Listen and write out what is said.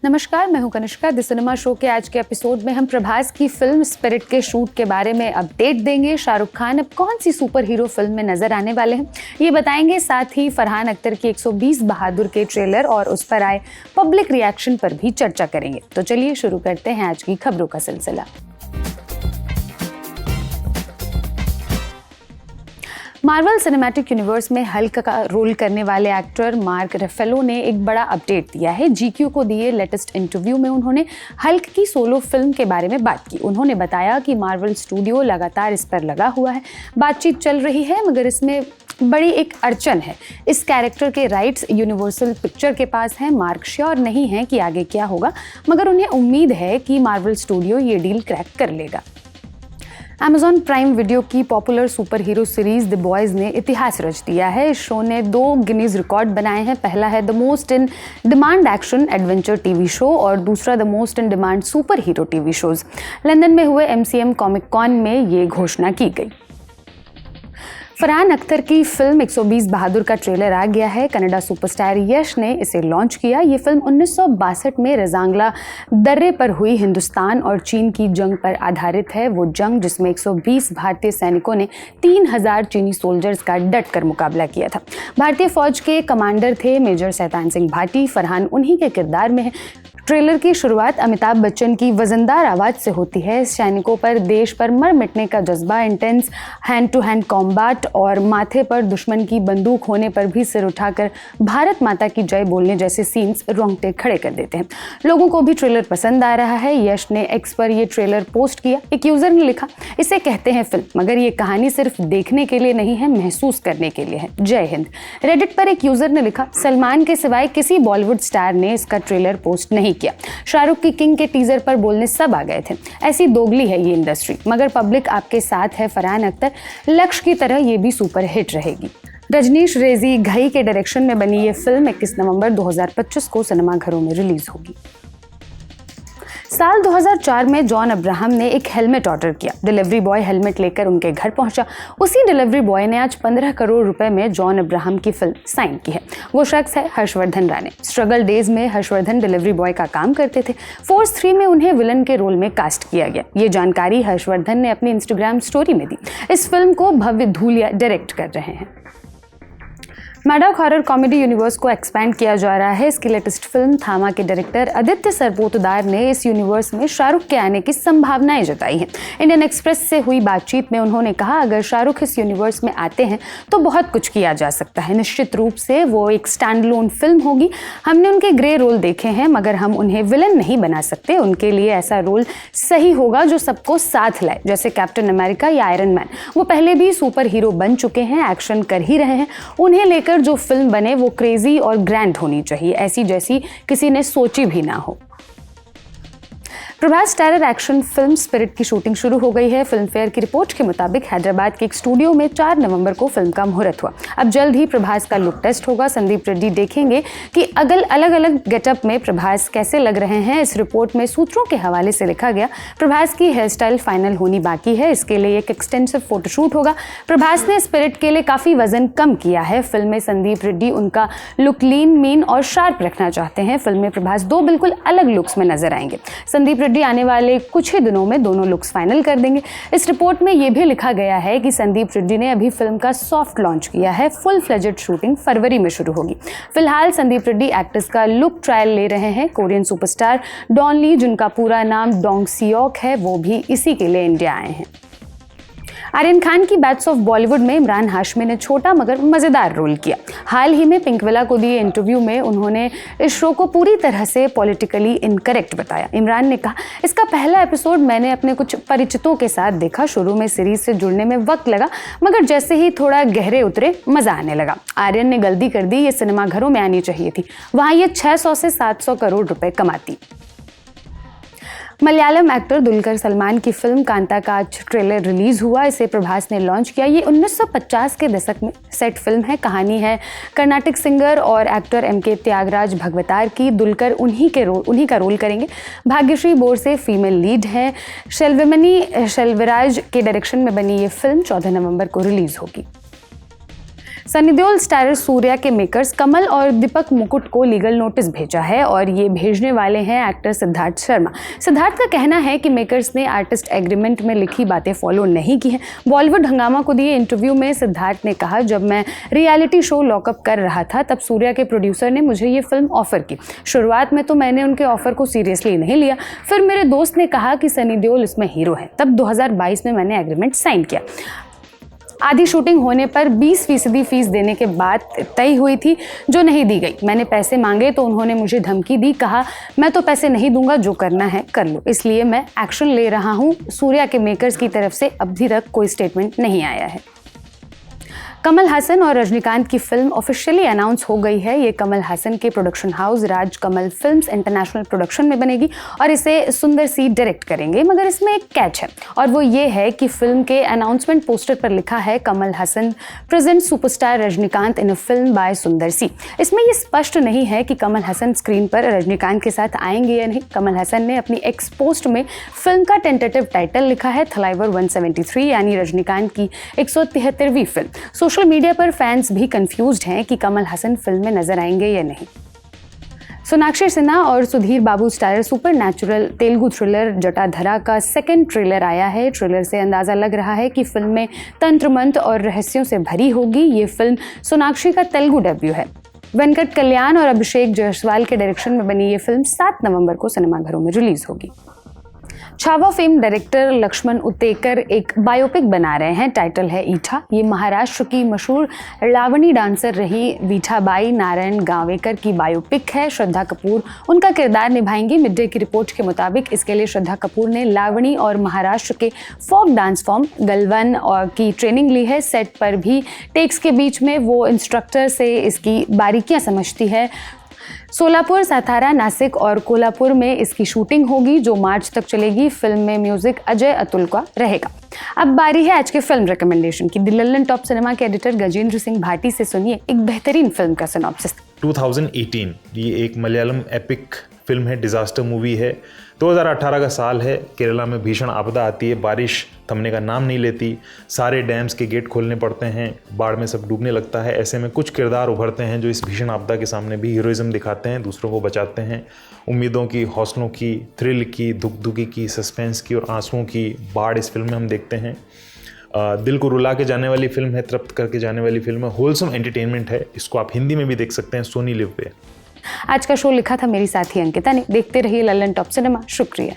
नमस्कार, मैं हूं कनिष्का। द सिनेमा शो के आज के एपिसोड में हम प्रभास की फिल्म स्पिरिट के शूट के बारे में अपडेट देंगे। शाहरुख खान अब कौन सी सुपर हीरो फिल्म में नजर आने वाले हैं ये बताएंगे। साथ ही फरहान अख्तर की 120 बहादुर के ट्रेलर और उस पर आए पब्लिक रिएक्शन पर भी चर्चा करेंगे। तो चलिए शुरू करते हैं आज की खबरों का सिलसिला। मार्वल सिनेमैटिक यूनिवर्स में हल्क का रोल करने वाले एक्टर मार्क रफेलो ने एक बड़ा अपडेट दिया है। GQ को दिए लेटेस्ट इंटरव्यू में उन्होंने हल्क की सोलो फिल्म के बारे में बात की। उन्होंने बताया कि मार्वल स्टूडियो लगातार इस पर लगा हुआ है, बातचीत चल रही है, मगर इसमें बड़ी एक अड़चन है। इस कैरेक्टर के राइट्स यूनिवर्सल पिक्चर के पास हैं। मार्क श्योर नहीं है कि आगे क्या होगा, मगर उन्हें उम्मीद है कि मार्वल स्टूडियो ये डील क्रैक कर लेगा। Amazon प्राइम वीडियो की popular super hero series the boys ने इतिहास रच दिया है। इस शो ने 2 गिनीज रिकॉर्ड बनाए हैं। पहला है the most in demand action adventure TV show और दूसरा the most in demand super hero TV shows. London में हुए MCM कॉमिक कॉन में ये घोषणा की गई। फरहान अख्तर की फिल्म 120 बहादुर का ट्रेलर आ गया है। कनाडा सुपरस्टार यश ने इसे लॉन्च किया। ये फिल्म 1962 में रजांगला दर्रे पर हुई हिंदुस्तान और चीन की जंग पर आधारित है। वो जंग जिसमें 120 भारतीय सैनिकों ने 3000 चीनी सोल्जर्स का डट कर मुकाबला किया था। भारतीय फौज के कमांडर थे मेजर सैतान सिंह भाटी। फरहान उन्हीं के किरदार में है। ट्रेलर की शुरुआत अमिताभ बच्चन की वजनदार आवाज से होती है। सैनिकों पर देश पर मर मिटने का जज्बा, intense hand to hand combat और माथे पर दुश्मन की बंदूक होने पर भी सिर उठाकर भारत माता की जय बोलने जैसे सीन्स रोंगटे खड़े कर देते हैं। लोगों को भी ट्रेलर पसंद आ रहा है। यश ने एक्स पर ये ट्रेलर पोस्ट किया। एक यूजर ने लिखा, इसे कहते हैं फिल्म, मगर ये कहानी सिर्फ देखने के लिए नहीं है, महसूस करने के लिए है। जय हिंद। रेडिट पर एक यूजर ने लिखा, सलमान के सिवाय किसी बॉलीवुड स्टार ने इसका ट्रेलर पोस्ट नहीं किया। शाहरुख की किंग के टीजर पर बोलने सब आ गए थे। ऐसी दोगली है ये इंडस्ट्री, मगर पब्लिक आपके साथ है। फरहान अख्तर लक्ष्य की तरह ये भी सुपर हिट रहेगी। रजनीश रेजी घई के डायरेक्शन में बनी ये फिल्म 21 नवंबर 2025 को सिनेमाघरों में रिलीज होगी। साल 2004 में जॉन अब्राहम ने एक हेलमेट ऑर्डर किया। डिलीवरी बॉय हेलमेट लेकर उनके घर पहुंचा। उसी डिलीवरी बॉय ने आज 15 करोड़ रुपए में जॉन अब्राहम की फिल्म साइन की है। वो शख्स है हर्षवर्धन राणे। स्ट्रगल डेज में हर्षवर्धन डिलीवरी बॉय का काम करते थे। फोर्स 3 में उन्हें विलन के रोल में कास्ट किया गया। ये जानकारी हर्षवर्धन ने अपनी इंस्टाग्राम स्टोरी में दी। इस फिल्म को भव्य धूलिया डायरेक्ट कर रहे हैं। मैडॉक हॉरर कॉमेडी यूनिवर्स को एक्सपैंड किया जा रहा है। इसकी लेटेस्ट फिल्म थामा के डायरेक्टर आदित्य सरपोतदार ने इस यूनिवर्स में शाहरुख के आने की संभावनाएं जताई हैं। इंडियन एक्सप्रेस से हुई बातचीत में उन्होंने कहा, अगर शाहरुख इस यूनिवर्स में आते हैं तो बहुत कुछ किया जा सकता है। निश्चित रूप से वो एक स्टैंड लोन फिल्म होगी। हमने उनके ग्रे रोल देखे हैं, मगर हम उन्हें विलन नहीं बना सकते। उनके लिए ऐसा रोल सही होगा जो सबको साथ लाए, जैसे कैप्टन अमेरिका या आयरन मैन। वो पहले भी सुपर हीरो बन चुके हैं, एक्शन कर ही रहे हैं। उन्हें लेकर जो फिल्म बने वो क्रेजी और ग्रैंड होनी चाहिए, ऐसी जैसी किसी ने सोची भी ना हो। Prabhas terror action film spirit की शूटिंग शुरू हो गई है। फिल्म फेयर की रिपोर्ट के मुताबिक हैदराबाद के एक स्टूडियो में 4 नवंबर को फिल्म का मुहूर्त हुआ। अब जल्द ही प्रभास का लुक टेस्ट होगा। संदीप रेड्डी देखेंगे कि अलग अलग गेटअप में प्रभास कैसे लग रहे हैं। इस रिपोर्ट में सूत्रों के हवाले से लिखा गया, प्रभास की हेयर स्टाइल फाइनल होनी बाकी है। इसके लिए एक एक्सटेंसिव फोटोशूट होगा। प्रभास ने स्पिरिट के लिए काफी वजन कम किया है। फिल्म में संदीप रेड्डी उनका लुक लीन, मीन और शार्प रखना चाहते हैं। फिल्म में प्रभास 2 बिल्कुल अलग लुक्स में नजर आएंगे। संदीप रेड्डी आने वाले कुछ ही दिनों में दोनों लुक्स फाइनल कर देंगे। इस रिपोर्ट में यह भी लिखा गया है कि संदीप रेड्डी ने अभी फिल्म का सॉफ्ट लॉन्च किया है। फुल फ्लेजेड शूटिंग फरवरी में शुरू होगी। फिलहाल संदीप रेड्डी एक्टर्स का लुक ट्रायल ले रहे हैं। कोरियन सुपरस्टार डॉन ली, जिनका पूरा नाम डोंग सियोक है, वो भी इसी के लिए इंडिया आए हैं। आर्यन खान की बैट्स ऑफ बॉलीवुड में इमरान हाशमी ने छोटा मगर मजेदार रोल किया। हाल ही में पिंकविला को दिए इंटरव्यू में उन्होंने इस शो को पूरी तरह से पॉलिटिकली इनकरेक्ट बताया। इमरान ने कहा, इसका पहला एपिसोड मैंने अपने कुछ परिचितों के साथ देखा। शुरू में सीरीज से जुड़ने में वक्त लगा, मगर जैसे ही थोड़ा गहरे उतरे मजा आने लगा। आर्यन ने गलती कर दी, ये सिनेमाघरों में आनी चाहिए थी, वहां ये 600 से 700 करोड़ रुपए कमाती। मलयालम एक्टर दुलकर सलमान की फिल्म कांता का आज ट्रेलर रिलीज हुआ। इसे प्रभास ने लॉन्च किया। ये 1950 के दशक में सेट फिल्म है। कहानी है कर्नाटक सिंगर और एक्टर MK त्यागराज भगवतार की। दुलकर उन्हीं का रोल करेंगे। भाग्यश्री बोरसे फीमेल लीड है। शेल्विराज के डायरेक्शन में बनी ये फिल्म 14 नवंबर को रिलीज होगी। सनी देओल स्टारर सूर्या के मेकर्स कमल और दीपक मुकुट को लीगल नोटिस भेजा है और ये भेजने वाले हैं एक्टर सिद्धार्थ शर्मा। सिद्धार्थ का कहना है कि मेकर्स ने आर्टिस्ट एग्रीमेंट में लिखी बातें फॉलो नहीं की हैं। बॉलीवुड हंगामा को दिए इंटरव्यू में सिद्धार्थ ने कहा, जब मैं रियलिटी शो लॉकअप कर रहा था तब सूर्या के प्रोड्यूसर ने मुझे ये फिल्म ऑफर की। शुरुआत में तो मैंने उनके ऑफर को सीरियसली नहीं लिया, फिर मेरे दोस्त ने कहा कि सनी देओल इसमें हीरो है, तब 2022 में मैंने एग्रीमेंट साइन किया। आधी शूटिंग होने पर 20% फीस देने के बाद तय हुई थी, जो नहीं दी गई। मैंने पैसे मांगे तो उन्होंने मुझे धमकी दी, कहा मैं तो पैसे नहीं दूंगा, जो करना है कर लो, इसलिए मैं एक्शन ले रहा हूं। सूर्या के मेकर्स की तरफ से अभी तक कोई स्टेटमेंट नहीं आया है। कमल हासन और रजनीकांत की फिल्म ऑफिशियली अनाउंस हो गई है। ये कमल हासन के production house Raj Kamal films international production में बनेगी और इसे सुंदर सी डायरेक्ट करेंगे, मगर इसमें एक कैच है और वो ये है कि फिल्म के अनाउंसमेंट पोस्टर पर लिखा है Kamal Haasan present superstar Rajinikanth in a film by Sundar C. इसमें ये स्पष्ट नहीं है कि कमल हासन स्क्रीन पर रजनीकांत के साथ आएंगे या नहीं। कमल हासन ने अपनी एक्स पोस्ट में फिल्म का टेंटेटिव टाइटल लिखा है थलाइवर 173, यानी रजनीकांत की 173वीं फिल्म। सोशल मीडिया पर फैंस भी कंफ्यूज्ड हैं कि कमल हासन फिल्म में नजर आएंगे या नहीं। सोनाक्षी सिन्हा और सुधीर बाबू स्टारर सुपरनैचुरल तेलुगु थ्रिलर जटाधरा का सेकंड ट्रेलर आया है। ट्रेलर से अंदाजा लग रहा है कि फिल्म में तंत्र मंत्र और रहस्यों से भरी होगी। ये फिल्म सोनाक्षी का तेलुगु डेब्यू है। वेंकट कल्याण और अभिषेक जायसवाल के डायरेक्शन में बनी ये फिल्म 7 नवंबर को सिनेमाघरों में रिलीज होगी। छावा फिल्म डायरेक्टर लक्ष्मण उतेकर एक बायोपिक बना रहे हैं, टाइटल है ईठा। ये महाराष्ट्र की मशहूर लावणी डांसर रही वीठाबाई नारायण गांवेकर की बायोपिक है। श्रद्धा कपूर उनका किरदार निभाएंगी। मिड डे की रिपोर्ट के मुताबिक इसके लिए श्रद्धा कपूर ने लावणी और महाराष्ट्र के फोक डांस फॉर्म गलवन की ट्रेनिंग ली है। सेट पर भी टेक्स के बीच में वो इंस्ट्रक्टर से इसकी बारीकियां समझती है। सोलापुर, सातारा, नासिक और कोल्हापुर में इसकी शूटिंग होगी, जो मार्च तक चलेगी। फिल्म में म्यूजिक अजय अतुल का रहेगा। अब बारी है आज के फिल्म रिकमेंडेशन की। द लल्लन टॉप सिनेमा के एडिटर गजेंद्र सिंह भाटी से सुनिए एक बेहतरीन फिल्म का सिनॉप्सिस। 2018 ये एक मलयालम एपिक फिल्म है, डिज़ास्टर मूवी है। 2018 का साल है, केरला में भीषण आपदा आती है, बारिश थमने का नाम नहीं लेती, सारे डैम्स के गेट खोलने पड़ते हैं, बाढ़ में सब डूबने लगता है। ऐसे में कुछ किरदार उभरते हैं जो इस भीषण आपदा के सामने भी हीरोइज्म दिखाते हैं, दूसरों को बचाते हैं। उम्मीदों की, हौसलों की, थ्रिल की, दुखी की, सस्पेंस की और आंसुओं की बाढ़ इस फिल्म में हम देखते हैं। दिल को रुला के जाने वाली फिल्म है, तृप्त करके जाने वाली फिल्म है, होलसम एंटरटेनमेंट है। इसको आप हिंदी में भी देख सकते हैं, सोनी लिव पे। आज का शो लिखा था मेरी साथी अंकिता ने। देखते रहिए लल्लन टॉप सिनेमा। शुक्रिया।